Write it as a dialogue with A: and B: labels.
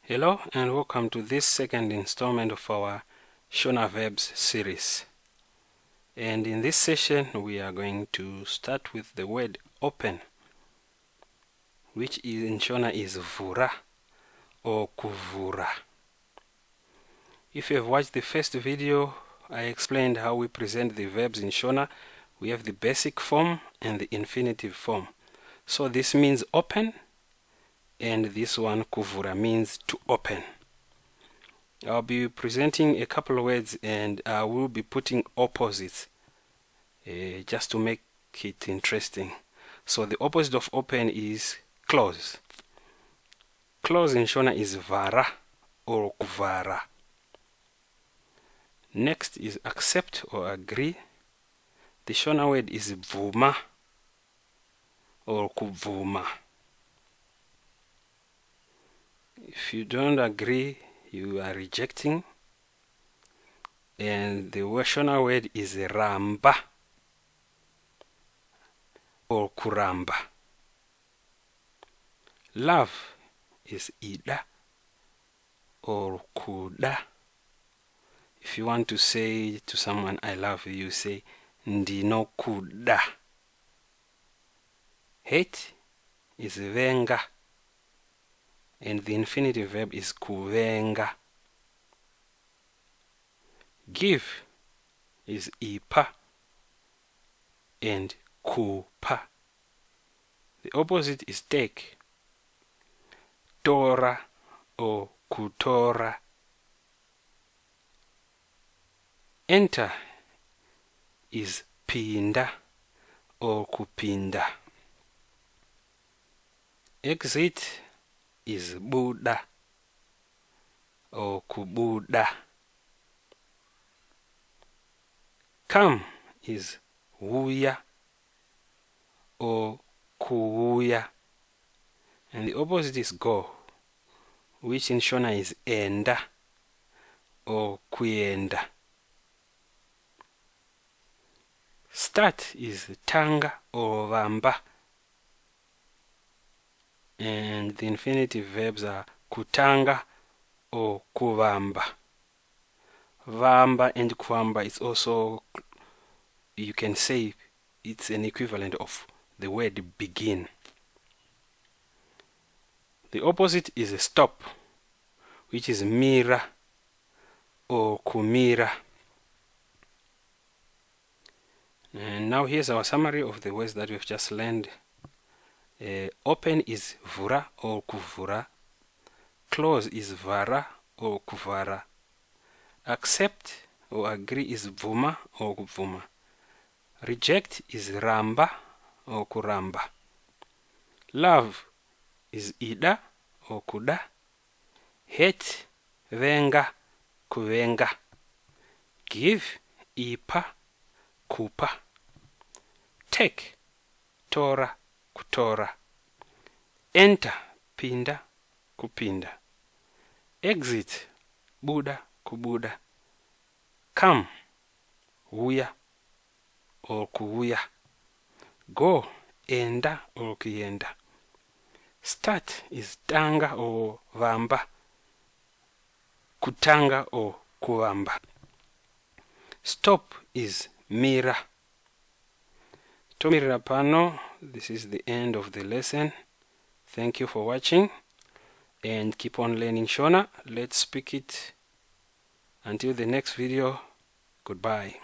A: Hello and welcome to this second installment of our Shona Verbs series. And in this session we are going to start with the word open, which in Shona is vura or kuvura. If you have watched the first video, I explained how we present the verbs in Shona. We have the basic form and the infinitive form. So this means open, and this one kuvura means to open. I'll be presenting a couple of words and I will be putting opposites just to make it interesting. So the opposite of open is close. Close in Shona is vara or kuvara. Next is accept or agree. The Shona word is bvuma or kubvuma. If you don't agree, you are rejecting. And the Shona word is ramba or kuramba. Love is ida or kuda. If you want to say to someone I love you, you say ndino kuda. Hate is venga, and the infinitive verb is kuvenga. Give is ipa and kupa. The opposite is take. Tora or kutora. Enter is pinda or kupinda. Exit is buda or kubuda. Come is wuya or kuwuya. And the opposite is go, which in Shona is enda or kuyenda. Start is tanga or vamba. And the infinitive verbs are kutanga or kuvamba. Vamba and kuvamba is also, you can say it's an equivalent of the word begin. The opposite is a stop, which is mira or kumira. And now here's our summary of the words that we've just learned. Open is vura or kuvura. Close is vara or kuvara. Accept or agree is bvuma or kuvuma. Reject is ramba or kuramba. Love is ida or kuda. Hate venga kuvenga. Give ipa kupa. Take tora kutora. Enter pinda kupinda. Exit buda kubuda. Come wuya or kuwuya. Go enda or kuyenda. Start is tanga or vamba. Kutanga or kuvamba. Stop is mira. To Mira pano, this is the end of the lesson. Thank you for watching and keep on learning Shona. Let's speak it until the next video. Goodbye.